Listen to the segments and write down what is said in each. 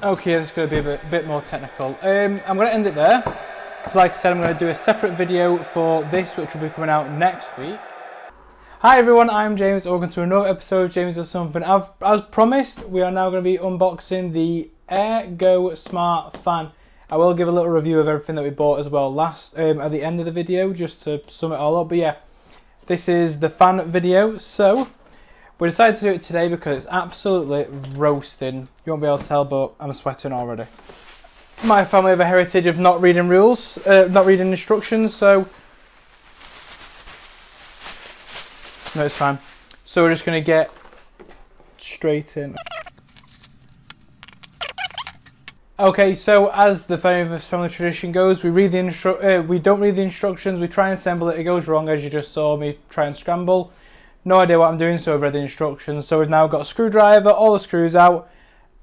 Okay, this is going to be a bit more technical. I'm going to end it there. Like I said, I'm going to do a separate video for this, which will be coming out next week. Hi everyone, I'm James. Welcome to another episode of James Does Something. As promised, we are now going to be unboxing the AirGo Smart Fan. I will give a little review of everything that we bought as well at the end of the video, just to sum it all up. But yeah, this is the fan video. So we decided to do it today because it's absolutely roasting. You won't be able to tell, but I'm sweating already. My family have a heritage of not reading rules, not reading instructions, so no, it's fine. So we're just going to get straight in. Okay, so as the famous family tradition goes, we don't read the instructions, we try and assemble it, it goes wrong, as you just saw me try and scramble. No idea what I'm doing, so I've read the instructions. So we've now got a screwdriver, all the screws out,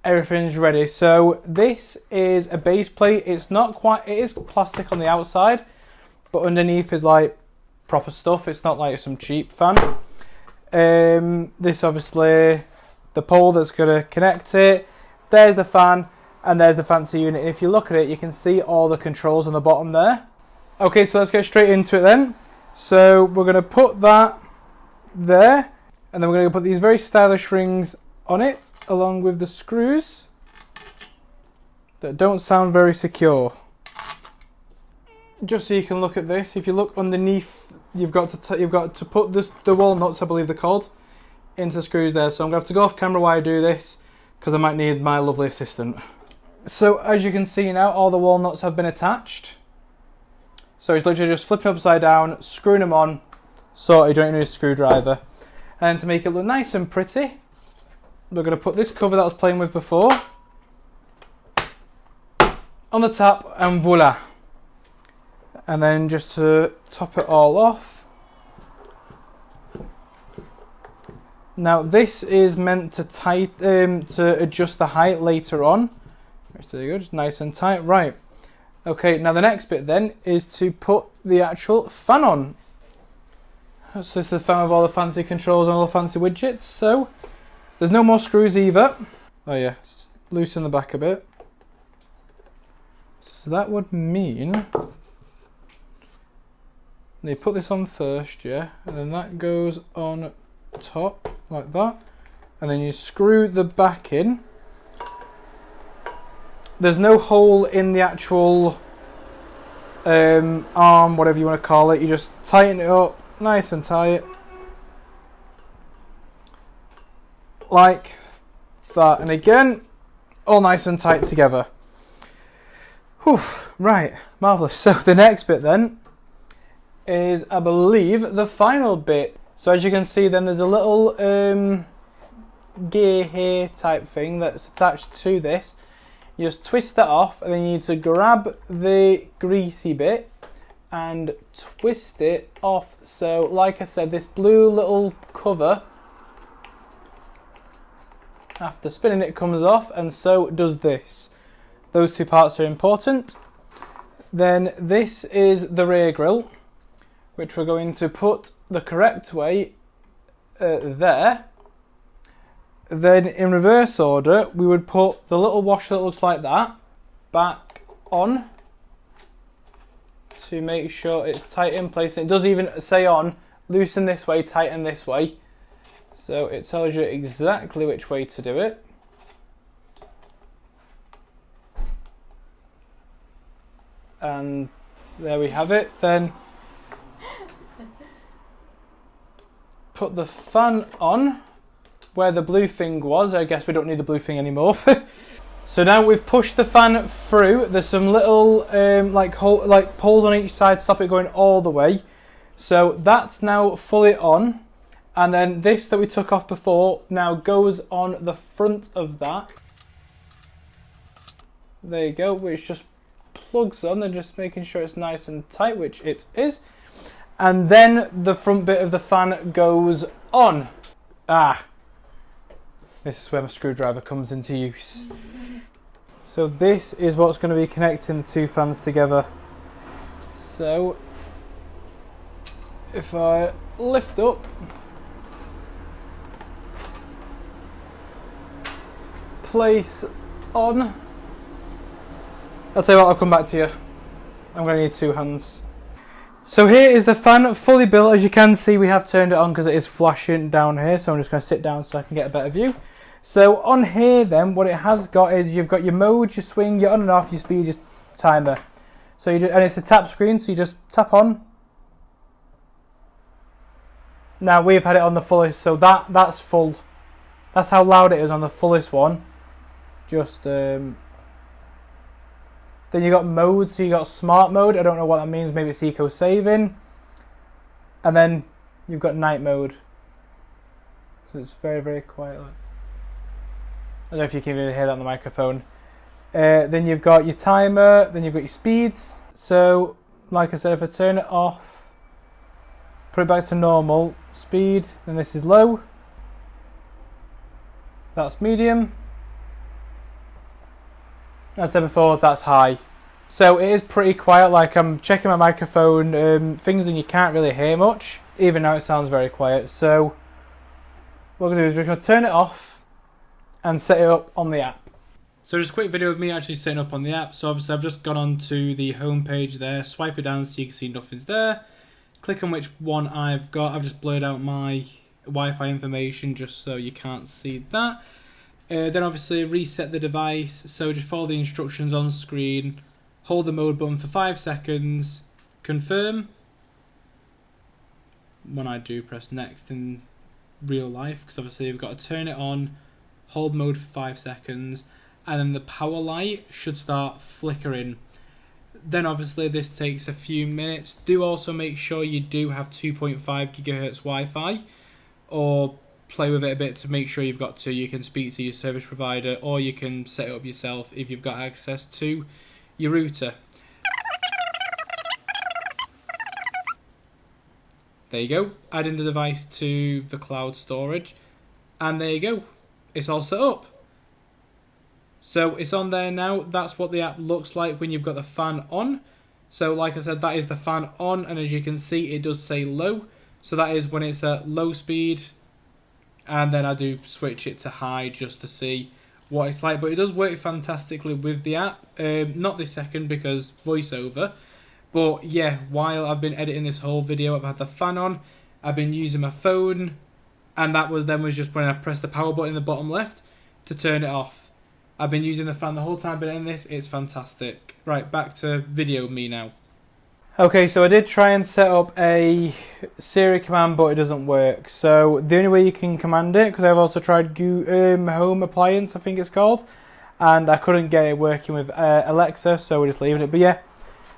everything's ready. So this is a base plate. It's not quite, it is plastic on the outside, but underneath is like proper stuff. It's not like some cheap fan. This obviously the pole that's going to connect it. There's the fan, and there's the fancy unit. And if you look at it, you can see all the controls on the bottom there. Okay, so let's get straight into it then. So we're going to put that there, and then we're going to put these very stylish rings on it, along with the screws that don't sound very secure. Just so you can look at this, if you look underneath, you've got to put the walnuts, I believe they're called, into the screws there. So I'm going to have to go off camera while I do this, because I might need my lovely assistant. So as you can see now, all the walnuts have been attached. So it's literally just flipping upside down, screwing them on, so you don't need a screwdriver. And to make it look nice and pretty, we're going to put this cover that I was playing with before on the top, and voila. And then just to top it all off. Now this is meant to adjust the height later on. There you go, just nice and tight. Right. Okay, now the next bit then is to put the actual fan on. So this is the fan with all the fancy controls and all the fancy widgets. So there's no more screws either. Oh yeah, loosen the back a bit. So that would mean you put this on first, yeah, and then that goes on top like that, and then you screw the back in. There's no hole in the actual arm, whatever you want to call it. You just tighten it up nice and tight like that, and again all nice and tight together. Whew, right, marvellous. So the next bit then is, I believe, the final bit. So as you can see then, there's a little gear here type thing that's attached to this. You just twist that off, and then you need to grab the greasy bit and twist it off. So like I said, this blue little cover, after spinning it, comes off, and so does this. Those two parts are important. Then this is the rear grille, which we're going to put the correct way there. Then in reverse order, we would put the little washer that looks like that back on to make sure it's tight in place. And it does even say on, loosen this way, tighten this way. So it tells you exactly which way to do it. And there we have it. Then put the fan on where the blue thing was. I guess we don't need the blue thing anymore. So now we've pushed the fan through. There's some little like poles on each side, stop it going all the way. So that's now fully on. And then this that we took off before now goes on the front of that. There you go, which just plugs on, and just making sure it's nice and tight, which it is. And then the front bit of the fan goes on. This is where my screwdriver comes into use. So this is what's going to be connecting the two fans together. So if I lift up, place on, I'll tell you what, I'll come back to you. I'm going to need 2 hands. So here is the fan fully built. As you can see, we have turned it on because it is flashing down here. So I'm just going to sit down so I can get a better view. So on here then, what it has got is you've got your modes, your swing, your on and off, your speed, your timer. So and it's a tap screen, so you just tap on. Now we've had it on the fullest, so that's full. That's how loud it is on the fullest one. Just then you got modes, so you got smart mode. I don't know what that means. Maybe it's eco saving. And then you've got night mode. So it's very, very quiet. I don't know if you can really hear that on the microphone. Then you've got your timer, then you've got your speeds. So, like I said, if I turn it off, put it back to normal speed, then this is low. That's medium. As I said before, that's high. So it is pretty quiet, like I'm checking my microphone, things and you can't really hear much. Even now it sounds very quiet. So what we're going to do is we're going to turn it off and set it up on the app. So just a quick video of me actually setting up on the app. So obviously I've just gone on to the home page there, swipe it down so you can see nothing's there. Click on which one I've got. I've just blurred out my Wi-Fi information just so you can't see that. Then obviously reset the device. So just follow the instructions on screen. Hold the mode button for 5 seconds. Confirm. When I do press next in real life, because obviously you've got to turn it on. Hold mode for 5 seconds, and then the power light should start flickering. Then obviously this takes a few minutes. Do also make sure you do have 2.5 gigahertz Wi-Fi, or play with it a bit to make sure you've got 2. You can speak to your service provider, or you can set it up yourself if you've got access to your router. There you go, adding the device to the cloud storage, and there you go. It's all set up. So it's on there now. That's what the app looks like when you've got the fan on. So like I said, that is the fan on, and as you can see it does say low. So that is when it's at low speed, and then I do switch it to high just to see what it's like. But it does work fantastically with the app. Not this second because voiceover. But yeah, while I've been editing this whole video, I've had the fan on. I've been using my phone. And that was just when I pressed the power button in the bottom left to turn it off. I've been using the fan the whole time I've been in this. It's fantastic. Right, back to video me now. Okay, so I did try and set up a Siri command, but it doesn't work. So the only way you can command it, because I've also tried Home Appliance, I think it's called, and I couldn't get it working with Alexa, so we're just leaving it. But yeah,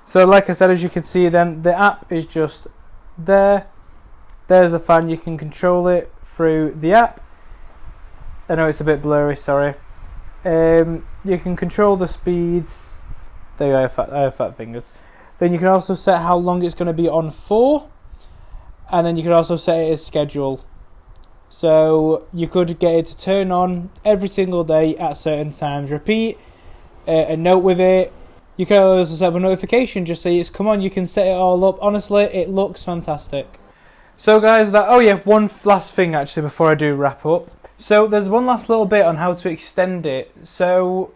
so like I said, as you can see then, the app is just there. There's the fan. You can control it through the app. I know it's a bit blurry, sorry. You can control the speeds. There you go, I have fat fingers. Then you can also set how long it's going to be on for. And then you can also set it as schedule. So you could get it to turn on every single day at certain times. Repeat a note with it. You can also set up a notification, just say it's come on. You can set it all up. Honestly, it looks fantastic. So guys, one last thing actually before I do wrap up. So there's one last little bit on how to extend it. So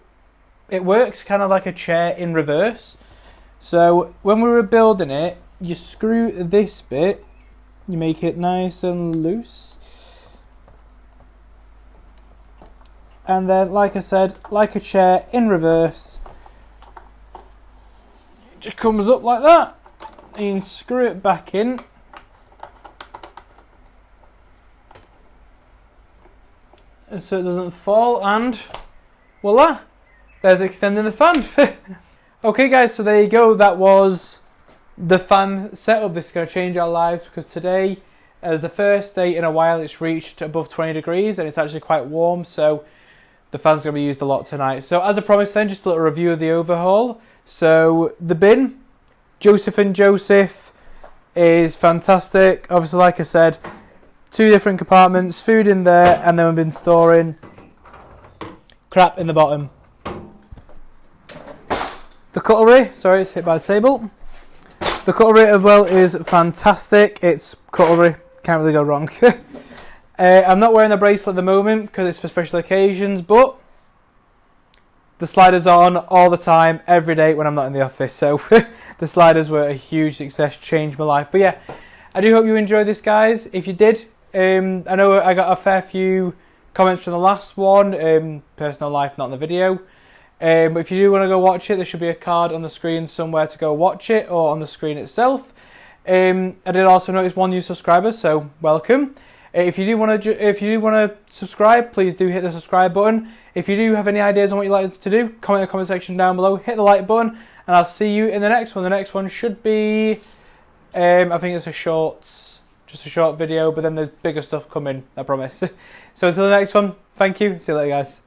it works kind of like a chair in reverse. So when we were building it, you screw this bit, you make it nice and loose. And then, like I said, like a chair in reverse, it just comes up like that. You can screw it back in. And so it doesn't fall, and voila, there's extending the fan. Okay guys, so there you go. That was the fan setup. This is going to change our lives because today, as the first day in a while, it's reached above 20 degrees and it's actually quite warm, so the fan's going to be used a lot tonight. So as I promised then, just a little review of the overhaul. So the bin, Joseph and Joseph, is fantastic. Obviously, like I said, 2 different compartments, food in there, and then we've been storing crap in the bottom. The cutlery, sorry, it's hit by the table. The cutlery as well is fantastic. It's cutlery, can't really go wrong. I'm not wearing the bracelet at the moment because it's for special occasions, but the sliders are on all the time, every day when I'm not in the office. So the sliders were a huge success, changed my life. But yeah, I do hope you enjoyed this, guys. If you did, I know I got a fair few comments from the last one, personal life, not in the video. But if you do want to go watch it, there should be a card on the screen somewhere to go watch it, or on the screen itself. I did also notice 1 new subscriber, so welcome. If you do want to subscribe, please do hit the subscribe button. If you do have any ideas on what you'd like to do, comment in the comment section down below. Hit the like button, and I'll see you in the next one. The next one should be, I think it's just a short video, but then there's bigger stuff coming, I promise. So until the next one, thank you. See you later, guys.